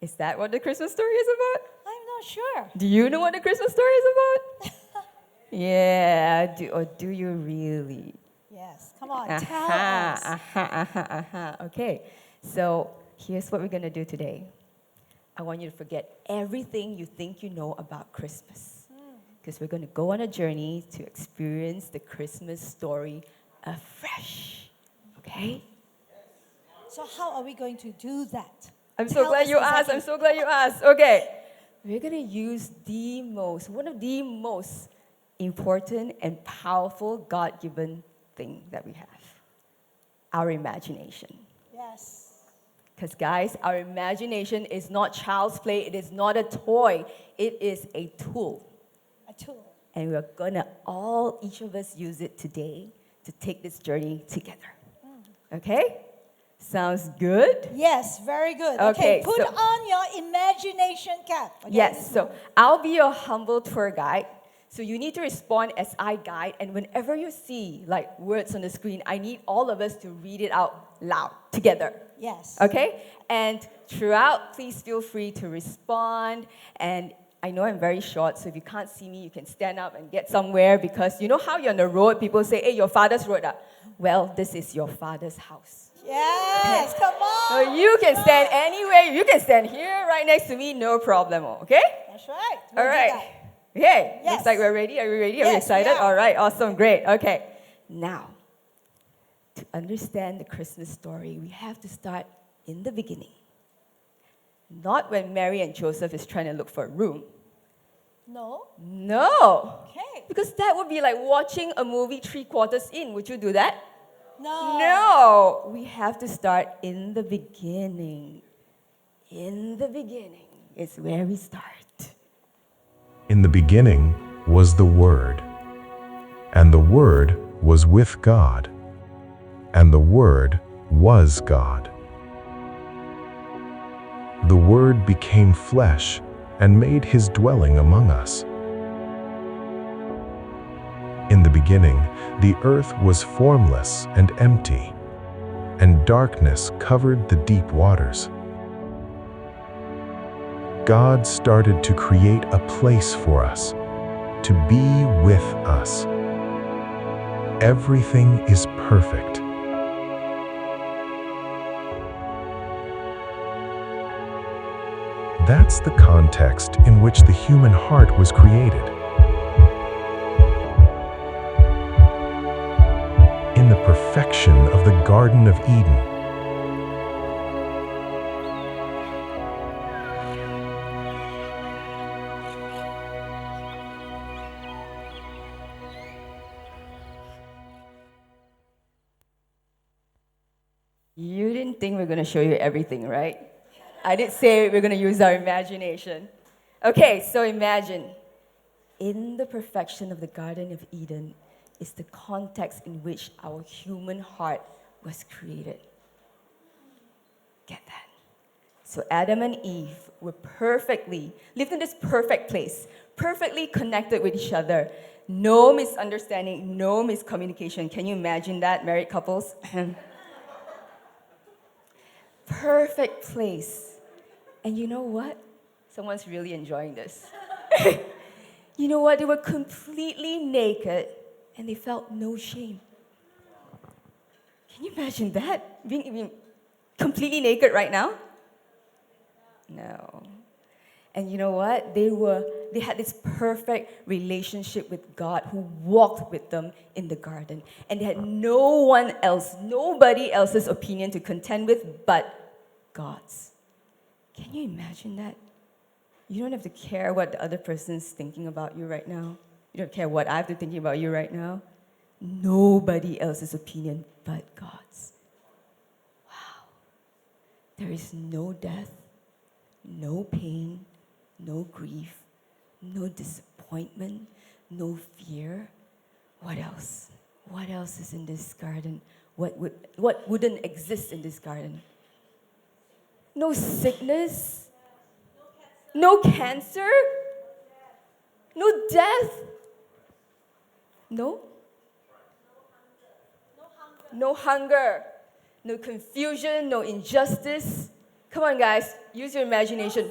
Is that what the Christmas story is about? I'm not sure. Do you know what the Christmas story is about? Yeah, do you really? Yes, come on, tell us. Okay, so here's what we're going to do today. I want you to forget everything you think you know about Christmas. Because we're going to go on a journey to experience the Christmas story afresh. Okay? So how are we going to do that? I'm so Tell glad us you asked. exactly. I'm so glad you asked. Okay. We're going to use one of the most important and powerful God-given thing that we have. Our imagination. Yes. Because guys, our imagination is not child's play. It is not a toy. It is a tool. A tool. And we're going to each of us use it today to take this journey together. Okay? Sounds good? Yes, very good. Okay, Put so- on your imagination cap. Okay, Yes, so I'll be your humble tour guide. So you need to respond as I guide. And whenever you see like words on the screen, I need all of us to read it out loud together. Yes. Okay? And throughout, please feel free to respond. And I know I'm very short, so if you can't see me, you can stand up and get somewhere, because you know how you're on the road, people say, hey, your father's road. Well, this is your father's house. Yes, come on. So you can stand anywhere. You can stand here right next to me, no problem. Okay? That's right. All right. Okay. Yes. Looks like we're ready. Are we ready? Are we Yes, excited? we are. All right. Awesome. Great. Okay. Now, to understand the Christmas story, we have to start in the beginning. Not when Mary and Joseph is trying to look for a room. No. No. Okay. Because that would be like watching a movie 3/4 in. Would you do that? No. No. We have to start in the beginning. In the beginning is where we start. In the beginning was the Word, and the Word was with God, and the Word was God. The Word became flesh and made his dwelling among us. In the beginning, the earth was formless and empty, and darkness covered the deep waters. God started to create a place for us, to be with us. Everything is perfect. That's the context in which the human heart was created. In the perfection of the Garden of Eden. You didn't think we're going to show you everything, right? I did say we're going to use our imagination. Okay, so imagine. In the perfection of the Garden of Eden is the context in which our human heart was created. Get that? So Adam and Eve lived in this perfect place, perfectly connected with each other. No misunderstanding, no miscommunication. Can you imagine that, married couples? Perfect place. And you know what? Someone's really enjoying this. You know what? They were completely naked and they felt no shame. Can you imagine that? Being completely naked right now? No. And you know what? They had this perfect relationship with God who walked with them in the garden. And they had nobody else's opinion to contend with but God's. Can you imagine that? You don't have to care what the other person's thinking about you right now. You don't care what I have to think about you right now. Nobody else's opinion but God's. Wow. There is no death, no pain, no grief, no disappointment, no fear. What else? What else is in this garden? What wouldn't exist in this garden? No sickness, no cancer, no death, no hunger, no confusion, no injustice. Come on, guys. Use your imagination.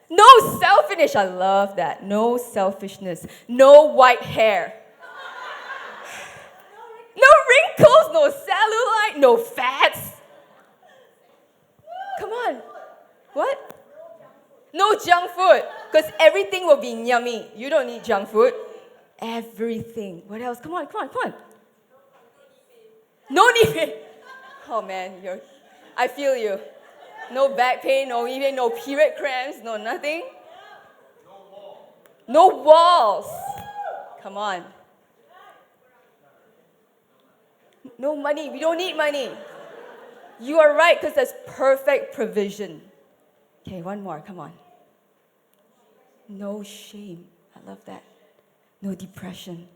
No selfishness. I love that. No selfishness. No white hair. No wrinkles. No cellulite. No fats. Come on. What? No junk food. Because everything will be yummy. You don't need junk food. Everything. What else? Come on, come on, come on. No need. Oh man, I feel you. No back pain, no even no period cramps, no nothing. No walls. Come on. No money. We don't need money. You are right, because there's perfect provision. Okay, one more. Come on. No shame. I love that. No depression.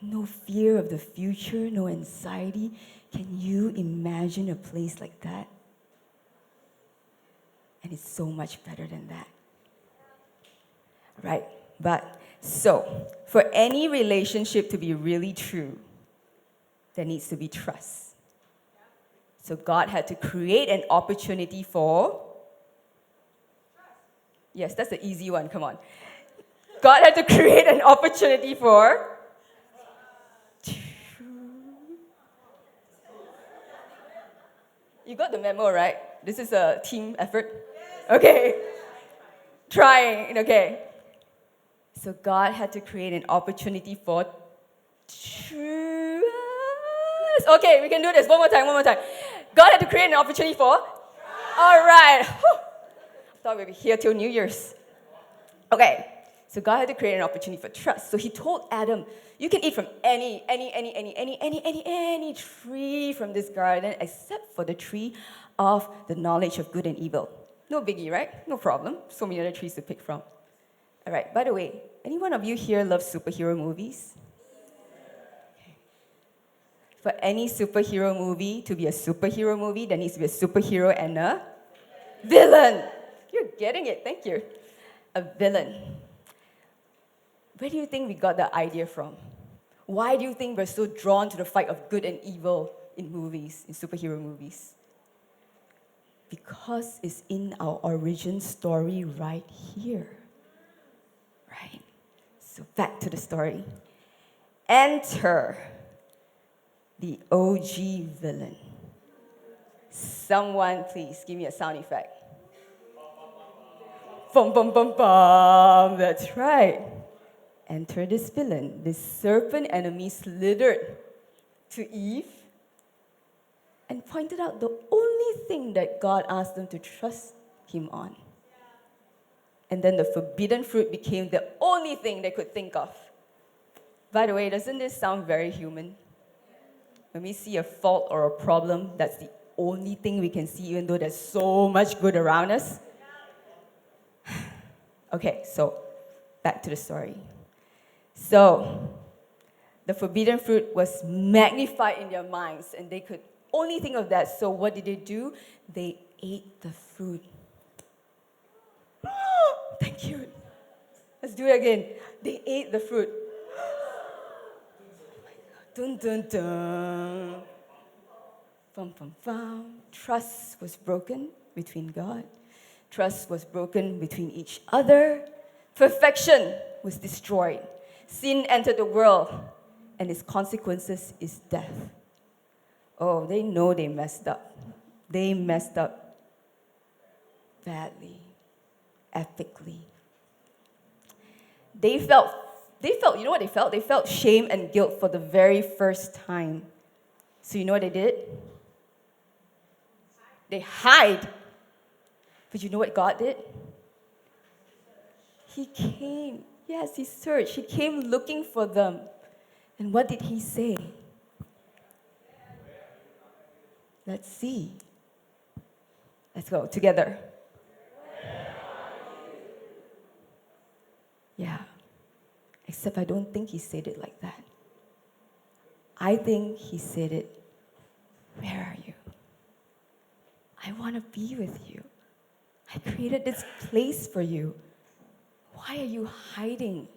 No fear of the future. No anxiety. Can you imagine a place like that? And it's so much better than that. Right? But, so, for any relationship to be really true, there needs to be trust. So God had to create an opportunity for... Yes, that's the easy one, come on. God had to create an opportunity for... You got the memo, right? This is a team effort. Okay. Trying, okay. So God had to create an opportunity for trust. Okay, we can do this one more time. God had to create an opportunity for... All right. Thought we'd be here till New Year's. Okay. So God had to create an opportunity for trust. So he told Adam, you can eat from any tree from this garden except for the tree of the knowledge of good and evil. No biggie, right? No problem. So many other trees to pick from. All right, by the way, any one of you here love superhero movies? Okay. For any superhero movie to be a superhero movie, there needs to be a superhero and a villain. You're getting it, thank you. A villain. Where do you think we got the idea from? Why do you think we're so drawn to the fight of good and evil in movies, in superhero movies? Because it's in our origin story right here. Right? So back to the story. Enter the OG villain. Someone please give me a sound effect. Bum, bum, bum, bum. That's right. Enter this villain. This serpent enemy slithered to Eve and pointed out the only thing that God asked them to trust him on. And then the forbidden fruit became the only thing they could think of. By the way, doesn't this sound very human? When we see a fault or a problem, that's the only thing we can see, even though there's so much good around us. Okay, so back to the story. So, the forbidden fruit was magnified in their minds, and they could only think of that. So what did they do? They ate the fruit. Thank you. Let's do it again. They ate the fruit. Dun dun dun. Bum bum bum. Trust was broken between God. Trust was broken between each other. Perfection was destroyed. Sin entered the world, and its consequences is death. Oh, they know they messed up. They messed up badly, epically. They felt, you know what they felt? They felt shame and guilt for the very first time. So you know what they did? They hide. But you know what God did? He came. Yes, he searched. He came looking for them. And what did he say? Let's see. Let's go together. Yeah. Except I don't think he said it like that. I think he said it, where are you? I want to be with you. I created this place for you. Why are you hiding?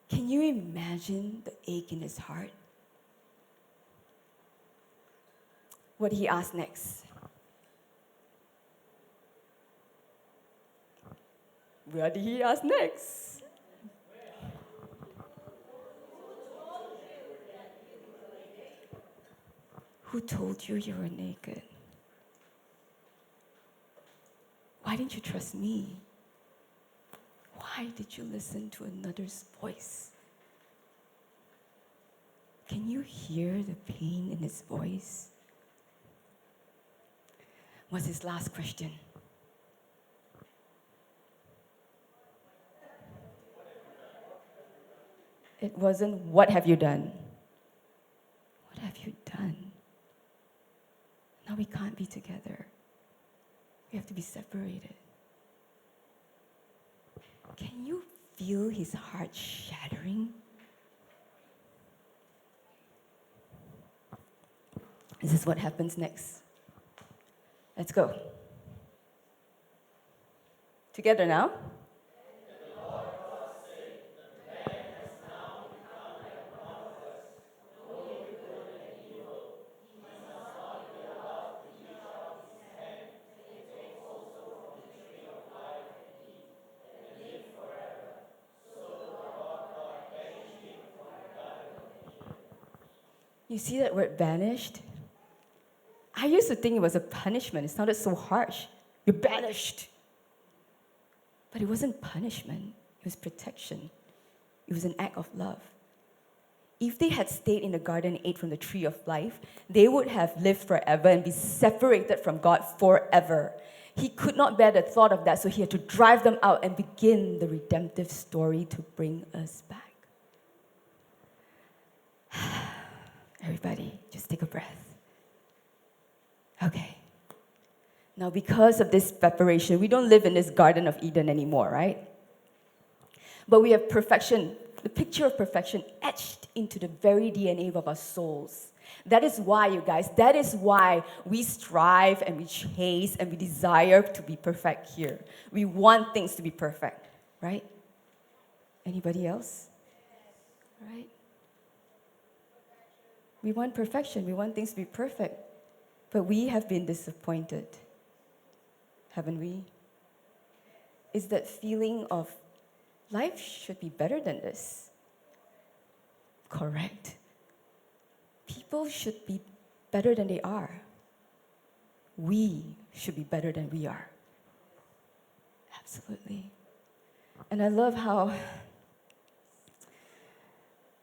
Can you imagine the ache in his heart? What did he ask next? What did he ask next? Who told you you were naked? Why didn't you trust me? Why did you listen to another's voice? Can you hear the pain in his voice? Was his last question. It wasn't, what have you done? What have you done? Now we can't be together. We have to be separated. Can you feel his heart shattering? This is what happens next. Let's go. Together now. You see that word banished? I used to think it was a punishment. It sounded so harsh. You're banished. But it wasn't punishment. It was protection. It was an act of love. If they had stayed in the garden and ate from the tree of life, they would have lived forever and be separated from God forever. He could not bear the thought of that, so he had to drive them out and begin the redemptive story to bring us back. Everybody, just take a breath. Okay. Now, because of this separation, we don't live in this Garden of Eden anymore, right? But we have perfection, the picture of perfection etched into the very DNA of our souls. That is why, you guys, that is why we strive and we chase and we desire to be perfect here. We want things to be perfect, right? Anybody else? Right? We want perfection. We want things to be perfect. But we have been disappointed, haven't we? Is that feeling of life should be better than this? Correct. People should be better than they are. We should be better than we are. Absolutely. And I love how,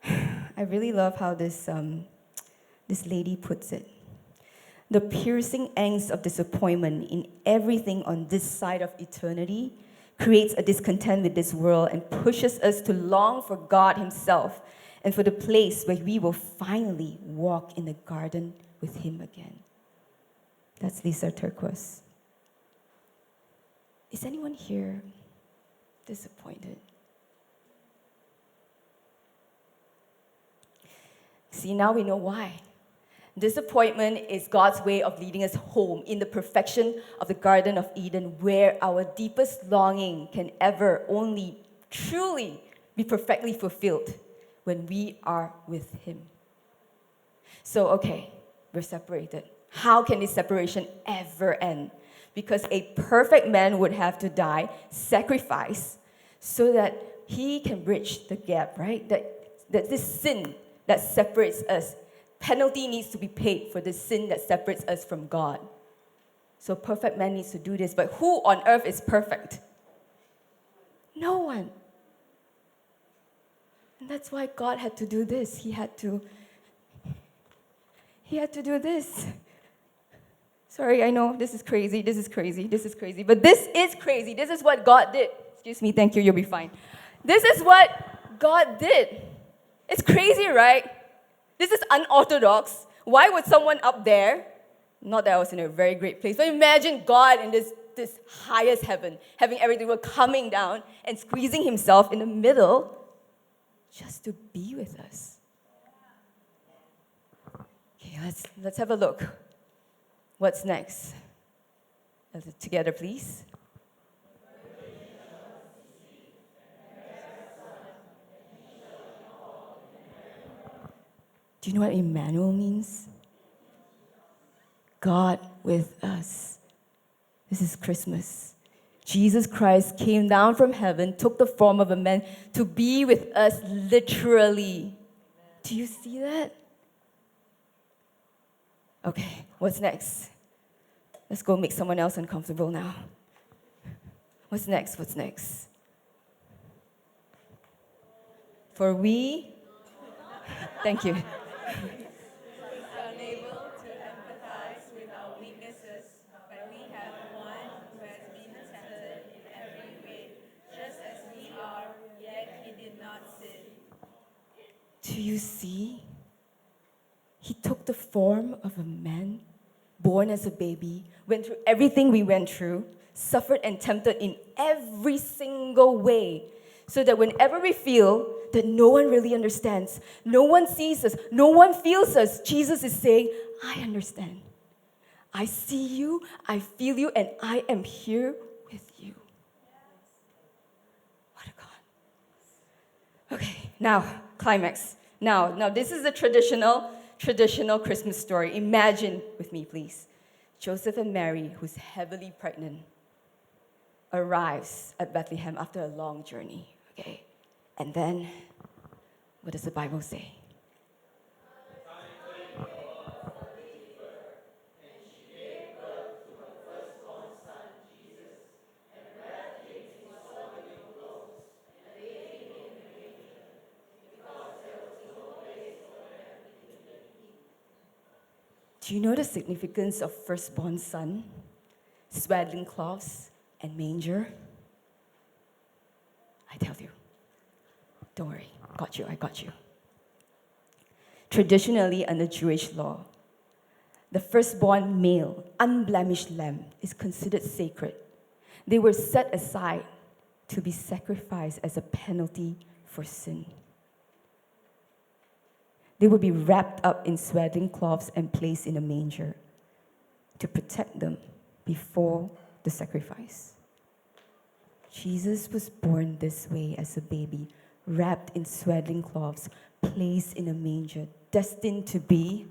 I really love how this lady puts it. The piercing angst of disappointment in everything on this side of eternity creates a discontent with this world and pushes us to long for God himself and for the place where we will finally walk in the garden with him again. That's Lisa Turquoise. Is anyone here disappointed? See, now we know why. Disappointment is God's way of leading us home in the perfection of the Garden of Eden, where our deepest longing can ever only truly be perfectly fulfilled when we are with him. So, okay, we're separated. How can this separation ever end? Because a perfect man would have to die, sacrifice, so that he can bridge the gap, right? That this sin that separates us, penalty needs to be paid for the sin that separates us from God. So perfect man needs to do this. But who on earth is perfect? No one. And that's why God had to do this. He had to do this. Sorry, I know this is crazy. But this is crazy. This is what God did. Excuse me, thank you, you'll be fine. This is what God did. It's crazy, right? This is unorthodox. Why would someone up there, not that I was in a very great place, but imagine God in this highest heaven, having everything coming down and squeezing himself in the middle just to be with us. Okay, let's have a look. What's next? Together, please. Do you know what Immanuel means? God with us. This is Christmas. Jesus Christ came down from heaven, took the form of a man to be with us literally. Do you see that? Okay, what's next? Let's go make someone else uncomfortable now. What's next? What's next? For we, thank you. Do you see? He took the form of a man, born as a baby, went through everything we went through, suffered and tempted in every single way, so that whenever we feel that no one really understands, no one sees us, no one feels us, Jesus is saying, I understand. I see you, I feel you, and I am here with you. What a God. Okay, now, climax. Now, this is the traditional Christmas story. Imagine with me, please. Joseph and Mary, who's heavily pregnant, arrives at Bethlehem after a long journey, okay? And then, what does the Bible say? Do you know the significance of firstborn son, swaddling cloths, and manger? I tell you. Don't worry. I got you. Traditionally, under Jewish law, the firstborn male, unblemished lamb is considered sacred. They were set aside to be sacrificed as a penalty for sin. They would be wrapped up in swaddling cloths and placed in a manger to protect them before the sacrifice. Jesus was born this way as a baby, wrapped in swaddling cloths, placed in a manger, destined to be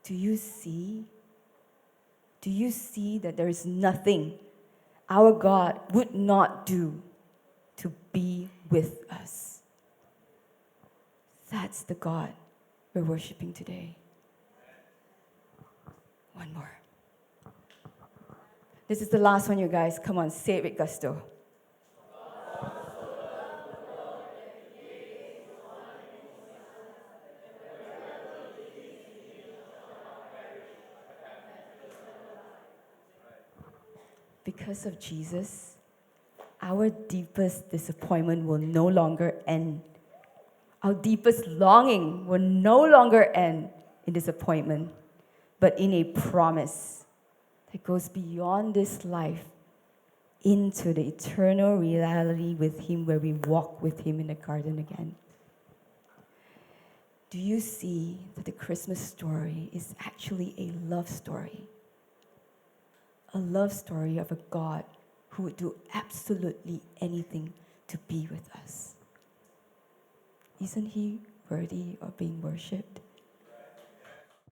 Do you see? Do you see that there is nothing our God would not do to be with us? That's the God we're worshiping today. One more. This is the last one, you guys. Come on, say it with gusto. Because of Jesus, our deepest disappointment will no longer end. Our deepest longing will no longer end in disappointment, but in a promise that goes beyond this life into the eternal reality with Him, where we walk with Him in the garden again. Do you see that the Christmas story is actually a love story? A love story of a God who would do absolutely anything to be with us. Isn't He worthy of being worshipped?